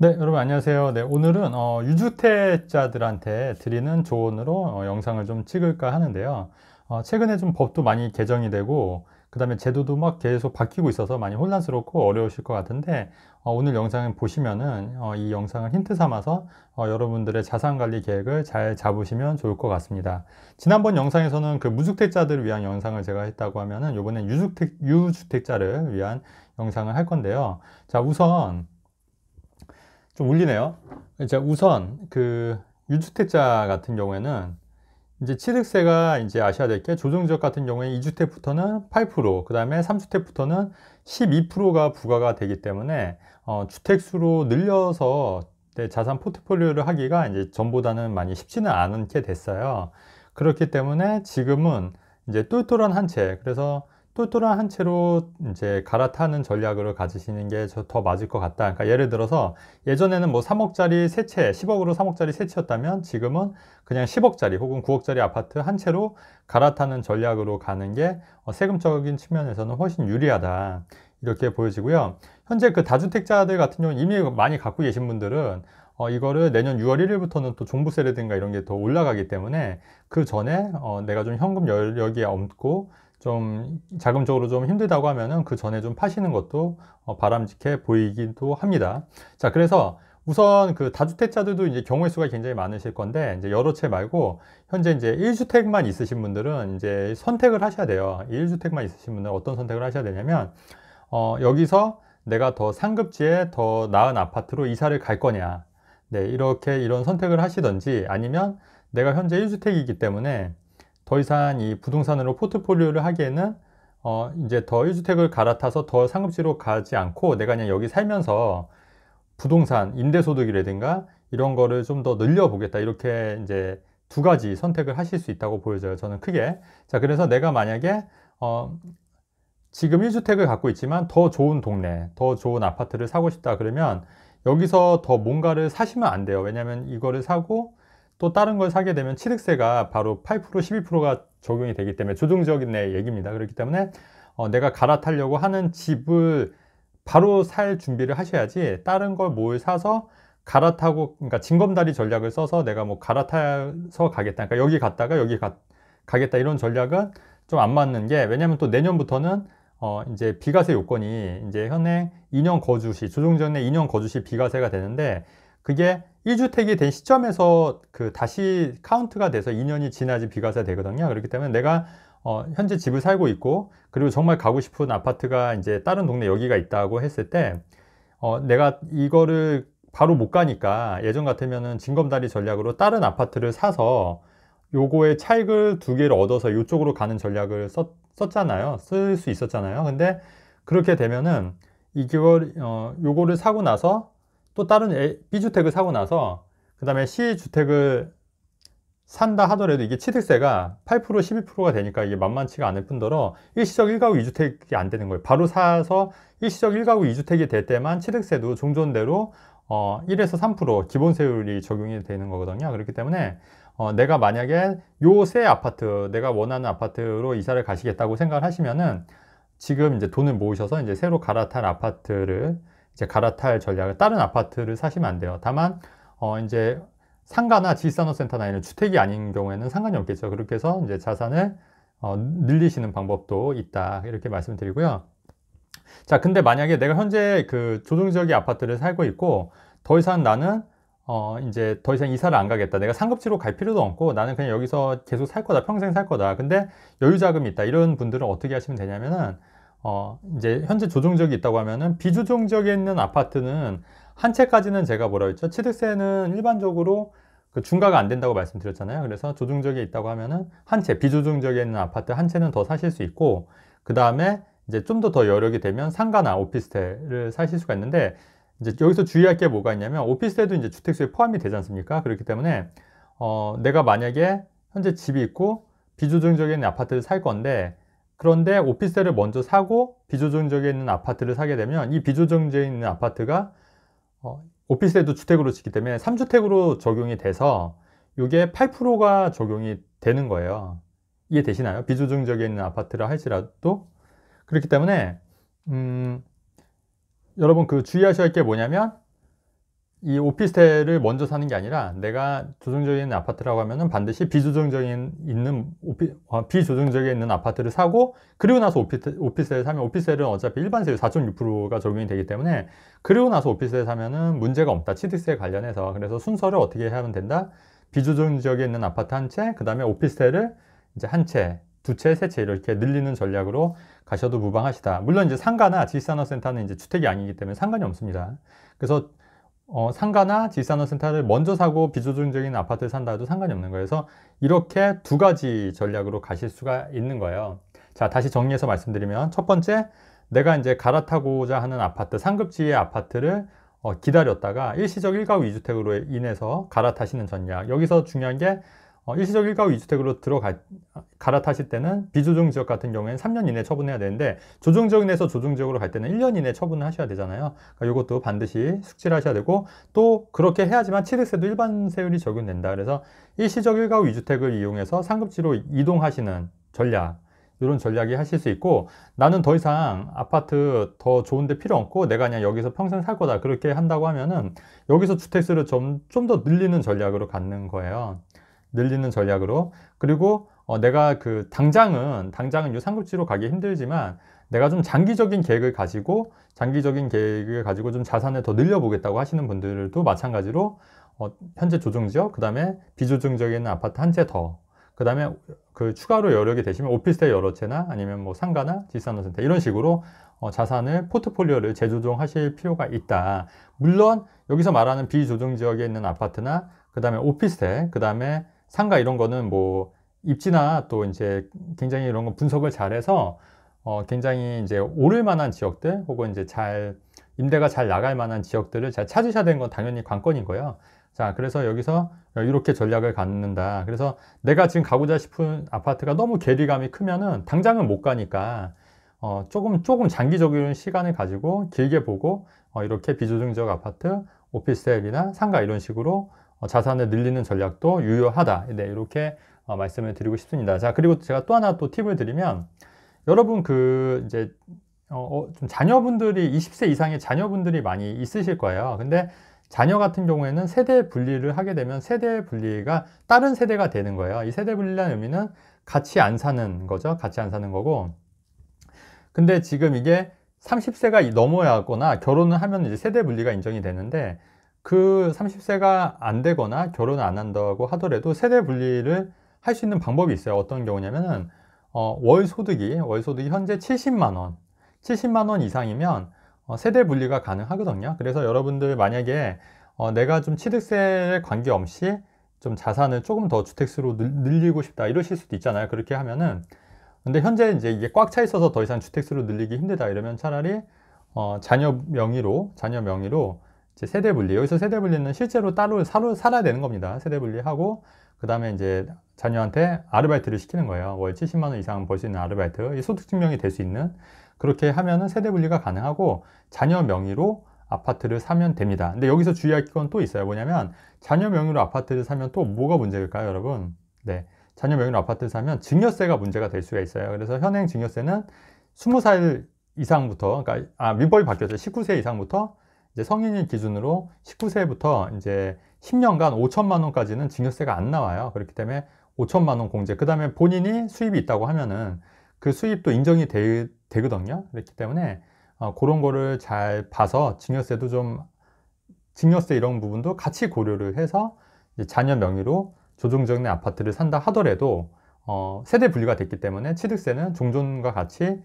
네, 여러분 안녕하세요. 네, 오늘은 유주택자들한테 드리는 조언으로 영상을 좀 찍을까 하는데요. 최근에 좀 법도 많이 개정이 되고, 그 다음에 제도도 막 계속 바뀌고 있어서 많이 혼란스럽고 어려우실 것 같은데, 오늘 영상을 보시면은 이 영상을 힌트 삼아서 여러분들의 자산관리 계획을 잘 잡으시면 좋을 것 같습니다. 지난번 영상에서는 그 무주택자들을 위한 영상을 제가 했다고 하면은, 이번엔 유주택자를 위한 영상을 할 건데요. 자, 우선 좀 울리네요. 이제 우선 그 유주택자 같은 경우에는 이제 취득세가 이제 아셔야 될 게 조정지역 같은 경우에 2주택부터는 8%, 그 다음에 3주택부터는 12%가 부과가 되기 때문에 주택수로 늘려서 내 자산 포트폴리오를 하기가 이제 전보다는 많이 쉽지는 않게 됐어요. 그렇기 때문에 지금은 이제 똘똘한 한 채, 그래서 똘똘한 한 채로 이제 갈아타는 전략으로 가지시는 게 더 맞을 것 같다. 그러니까 예를 들어서 예전에는 뭐 3억짜리 세 채, 10억으로 3억짜리 세 채였다면 지금은 그냥 10억짜리 혹은 9억짜리 아파트 한 채로 갈아타는 전략으로 가는 게 세금적인 측면에서는 훨씬 유리하다. 이렇게 보여지고요. 현재 그 다주택자들 같은 경우는 이미 많이 갖고 계신 분들은 이거를 내년 6월 1일부터는 또 종부세라든가 이런 게 더 올라가기 때문에 그 전에 내가 좀 현금 여력이 없고 좀 자금적으로 좀 힘들다고 하면은 그 전에 좀 파시는 것도 바람직해 보이기도 합니다. 자, 그래서 우선 그 다주택자들도 이제 경우의 수가 굉장히 많으실 건데 이제 여러 채 말고 현재 이제 1주택만 있으신 분들은 이제 선택을 하셔야 돼요. 1주택만 있으신 분들은 어떤 선택을 하셔야 되냐면 여기서 내가 더 상급지에 더 나은 아파트로 이사를 갈 거냐. 네, 이런 선택을 하시던지 아니면 내가 현재 1주택이기 때문에 더 이상 이 부동산으로 포트폴리오를 하기에는 이제 더 1주택을 갈아타서 더 상급지로 가지 않고 내가 그냥 여기 살면서 부동산, 임대소득이라든가 이런 거를 좀 더 늘려보겠다. 이렇게 이제 두 가지 선택을 하실 수 있다고 보여져요. 저는 크게. 자, 그래서 내가 만약에 지금 1주택을 갖고 있지만 더 좋은 동네, 더 좋은 아파트를 사고 싶다 그러면 여기서 더 뭔가를 사시면 안 돼요. 왜냐하면 이거를 사고 또 다른 걸 사게 되면 취득세가 바로 8%, 12%가 적용이 되기 때문에 조정적인 내 얘기입니다. 그렇기 때문에 내가 갈아타려고 하는 집을 바로 살 준비를 하셔야지 다른 걸 뭘 사서 갈아타고, 그러니까 징검다리 전략을 써서 내가 뭐 갈아타서 가겠다. 그러니까 여기 갔다가 가겠다. 이런 전략은 좀 안 맞는 게, 왜냐면 또 내년부터는 이제 비과세 요건이 이제 현행 2년 거주시, 조정전에 2년 거주시 비과세가 되는데, 그게 1주택이 된 시점에서 그 다시 카운트가 돼서 2년이 지나지 비과세 되거든요. 그렇기 때문에 내가 현재 집을 살고 있고, 그리고 정말 가고 싶은 아파트가 이제 다른 동네 여기가 있다고 했을 때, 내가 이거를 바로 못 가니까 예전 같으면은 징검다리 전략으로 다른 아파트를 사서 요거의 차익을 두 개를 얻어서 이쪽으로 가는 전략을 썼잖아요. 쓸 수 있었잖아요. 근데 그렇게 되면은 이걸 요거를 사고 나서 또 다른 B주택을 사고 나서 그 다음에 C주택을 산다 하더라도 이게 취득세가 8%, 12%가 되니까 이게 만만치가 않을 뿐더러 일시적 1가구 2주택이 안 되는 거예요. 바로 사서 일시적 1가구 2주택이 될 때만 취득세도 종전대로 1에서 3% 기본세율이 적용이 되는 거거든요. 그렇기 때문에 내가 만약에 요 새 아파트, 내가 원하는 아파트로 이사를 가시겠다고 생각을 하시면은 지금 이제 돈을 모으셔서 이제 새로 갈아탈 아파트를 이제 갈아탈 전략을 다른 아파트를 사시면 안 돼요. 다만 이제 상가나 지식산업센터나 이런 주택이 아닌 경우에는 상관이 없겠죠. 그렇게 해서 이제 자산을 늘리시는 방법도 있다. 이렇게 말씀드리고요. 자, 근데 만약에 내가 현재 그 조정지역의 아파트를 살고 있고 더 이상 나는 이제 더 이상 이사를 안 가겠다. 내가 상급지로 갈 필요도 없고 나는 그냥 여기서 계속 살 거다. 평생 살 거다. 근데 여유 자금이 있다. 이런 분들은 어떻게 하시면 되냐면은 이제 현재 조정지역이 있다고 하면은 비조정지역에 있는 아파트는 한 채까지는 제가 뭐라 했죠? 취득세는 일반적으로 그 중과가 안 된다고 말씀드렸잖아요. 그래서 조정지역에 있다고 하면은 한 채, 비조정지역에 있는 아파트 한 채는 더 사실 수 있고 그 다음에 이제 좀 더 여력이 되면 상가나 오피스텔을 사실 수가 있는데 이제 여기서 주의할 게 뭐가 있냐면 오피스텔도 이제 주택수에 포함이 되지 않습니까? 그렇기 때문에 내가 만약에 현재 집이 있고 비조정지역에 있는 아파트를 살 건데 그런데 오피스텔을 먼저 사고 비조정지역에 있는 아파트를 사게 되면 이 비조정지역에 있는 아파트가 오피스텔도 주택으로 짓기 때문에 3주택으로 적용이 돼서 이게 8%가 적용이 되는 거예요. 이해되시나요? 비조정지역에 있는 아파트라 할지라도. 그렇기 때문에 여러분 그 주의하셔야 할 게 뭐냐면 이 오피스텔을 먼저 사는 게 아니라 내가 조정적인 아파트라고 하면은 반드시 비조정적인 있는 아파트를 사고, 그리고 나서 오피스텔을 사면, 오피스텔은 어차피 일반세율 4.6%가 적용이 되기 때문에 그리고 나서 오피스텔 사면은 문제가 없다, 취득세 관련해서. 그래서 순서를 어떻게 하면 된다? 비조정지역에 있는 아파트 한 채, 그 다음에 오피스텔을 이제 한 채, 두 채, 세 채 이렇게 늘리는 전략으로 가셔도 무방하시다. 물론 이제 상가나 지식산업센터는 이제 주택이 아니기 때문에 상관이 없습니다. 그래서 상가나 지식산업센터를 먼저 사고 비조정적인 아파트를 산다 해도 상관이 없는 거예요. 그래서 이렇게 두 가지 전략으로 가실 수가 있는 거예요. 자, 다시 정리해서 말씀드리면, 첫 번째, 내가 이제 갈아타고자 하는 아파트, 상급지의 아파트를 기다렸다가 일시적 1가구 2주택으로 인해서 갈아타시는 전략. 여기서 중요한 게 일시적 1가구 2주택으로 갈아타실 때는 비조정 지역 같은 경우에는 3년 이내 처분해야 되는데, 조정 지역에서 조정 지역으로 갈 때는 1년 이내 처분을 하셔야 되잖아요. 그러니까 이것도 반드시 숙지를 하셔야 되고, 또 그렇게 해야지만 취득세도 일반 세율이 적용된다. 그래서 일시적 1가구 2주택을 이용해서 상급지로 이동하시는 전략, 이런 전략이 하실 수 있고, 나는 더 이상 아파트 더 좋은데 필요 없고 내가 그냥 여기서 평생 살 거다, 그렇게 한다고 하면은 여기서 주택수를 좀 더 늘리는 전략으로 갖는 거예요. 늘리는 전략으로. 그리고 내가 당장은 이 상급지로 가기 힘들지만 내가 좀 장기적인 계획을 가지고 좀 자산을 더 늘려보겠다고 하시는 분들도 마찬가지로 현재 조정지역, 그 다음에 비조정지역에 있는 아파트 한 채 더, 그 다음에 추가로 여러 개 되시면 오피스텔 여러 채나 아니면 뭐 상가나 지식산업센터 이런 식으로 자산을, 포트폴리오를 재조정하실 필요가 있다. 물론 여기서 말하는 비조정 지역에 있는 아파트나 그 다음에 오피스텔, 그 다음에 상가 이런 거는 뭐 입지나 또 이제 굉장히 이런 거 분석을 잘해서 굉장히 이제 오를 만한 지역들, 혹은 이제 임대가 잘 나갈 만한 지역들을 잘 찾으셔야 되는 건 당연히 관건인 거예요. 자, 그래서 여기서 이렇게 전략을 갖는다. 그래서 내가 지금 가고자 싶은 아파트가 너무 괴리감이 크면은 당장은 못 가니까 조금 장기적인 시간을 가지고 길게 보고 이렇게 비조정적 아파트, 오피스텔이나 상가 이런 식으로 자산을 늘리는 전략도 유효하다. 네, 이렇게 말씀을 드리고 싶습니다. 자, 그리고 제가 또 하나 팁을 드리면, 여러분 이제 좀 자녀분들이 20세 이상의 자녀분들이 많이 있으실 거예요. 근데 자녀 같은 경우에는 세대 분리를 하게 되면 세대 분리가 다른 세대가 되는 거예요. 이 세대 분리라는 의미는 같이 안 사는 거죠. 같이 안 사는 거고. 근데 지금 이게 30세가 넘어야 하거나 결혼을 하면 이제 세대 분리가 인정이 되는데, 그 30세가 안 되거나 결혼을 안 한다고 하더라도 세대 분리를 할 수 있는 방법이 있어요. 어떤 경우냐면은 월 소득이 현재 70만 원 이상이면 세대 분리가 가능하거든요. 그래서 여러분들 만약에 내가 좀 취득세에 관계없이 좀 자산을 조금 더 주택수로 늘리고 싶다 이러실 수도 있잖아요. 그렇게 하면은, 근데 현재 이제 이게 꽉 차 있어서 더 이상 주택수로 늘리기 힘들다 이러면 차라리 자녀 명의로 이제 세대 분리, 여기서 세대 분리는 실제로 따로 살아야 되는 겁니다. 세대 분리하고 그 다음에 이제 자녀한테 아르바이트를 시키는 거예요. 월 70만 원 이상 벌 수 있는 아르바이트, 이 소득 증명이 될 수 있는, 그렇게 하면은 세대 분리가 가능하고 자녀 명의로 아파트를 사면 됩니다. 근데 여기서 주의할 건 또 있어요. 뭐냐면 자녀 명의로 아파트를 사면 또 뭐가 문제일까요, 여러분? 네, 자녀 명의로 아파트를 사면 증여세가 문제가 될 수가 있어요. 그래서 현행 증여세는 20살 이상부터, 그러니까 민법이 바뀌었죠. 19세 이상부터 이제 성인일 기준으로 19세부터 이제 10년간 5천만 원까지는 증여세가 안 나와요. 그렇기 때문에 5천만 원 공제, 그 다음에 본인이 수입이 있다고 하면은 그 수입도 인정이 되거든요. 그렇기 때문에 그런 거를 잘 봐서 증여세 이런 부분도 같이 고려를 해서 이제 자녀 명의로 조정적인 아파트를 산다 하더라도 세대 분리가 됐기 때문에 취득세는 종전과 같이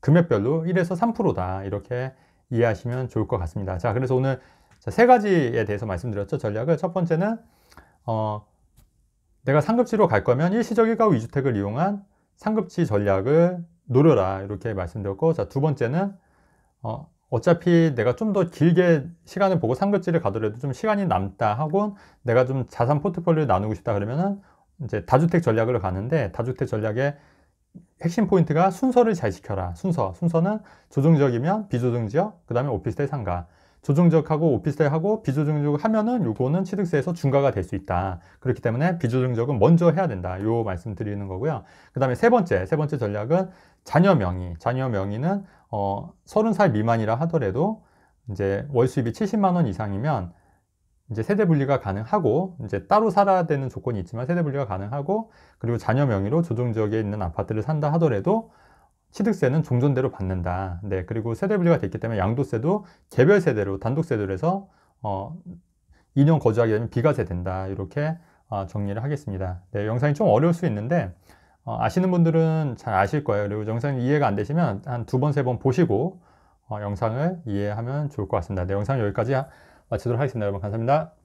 금액별로 1에서 3%다 이렇게 이해하시면 좋을 것 같습니다. 자, 그래서 오늘 세 가지에 대해서 말씀드렸죠. 전략을. 첫 번째는 내가 상급지로 갈 거면 일시적 1가구 2주택을 이용한 상급지 전략을 노려라 이렇게 말씀드렸고, 자, 두 번째는 어차피 내가 좀 더 길게 시간을 보고 상급지를 가더라도 좀 시간이 남다 하고 내가 좀 자산 포트폴리오를 나누고 싶다 그러면은 이제 다주택 전략으로 가는데, 다주택 전략의 핵심 포인트가 순서를 잘 지켜라. 순서는 조정지역이면 비조정지역, 그 다음에 오피스텔 상가. 조정지역하고 오피스텔하고 비조정지역 하면은 요거는 취득세에서 중과가 될 수 있다. 그렇기 때문에 비조정지역은 먼저 해야 된다. 요 말씀 드리는 거고요. 그 다음에 세 번째 전략은 자녀 명의는 30살 미만이라 하더라도 이제 월 수입이 70만 원 이상이면 이제 세대 분리가 가능하고, 이제 따로 살아야 되는 조건이 있지만 세대 분리가 가능하고, 그리고 자녀 명의로 조정 지역에 있는 아파트를 산다 하더라도 취득세는 종전대로 받는다. 네, 그리고 세대 분리가 됐기 때문에 양도세도 개별 세대로, 단독 세대로 해서 2년 거주하게 되면 비과세 된다. 이렇게 정리를 하겠습니다. 네, 영상이 좀 어려울 수 있는데 아시는 분들은 잘 아실 거예요. 그리고 영상이 이해가 안 되시면 한 2번, 3번 보시고 영상을 이해하면 좋을 것 같습니다. 네, 영상 여기까지 마치도록 하겠습니다. 여러분 감사합니다.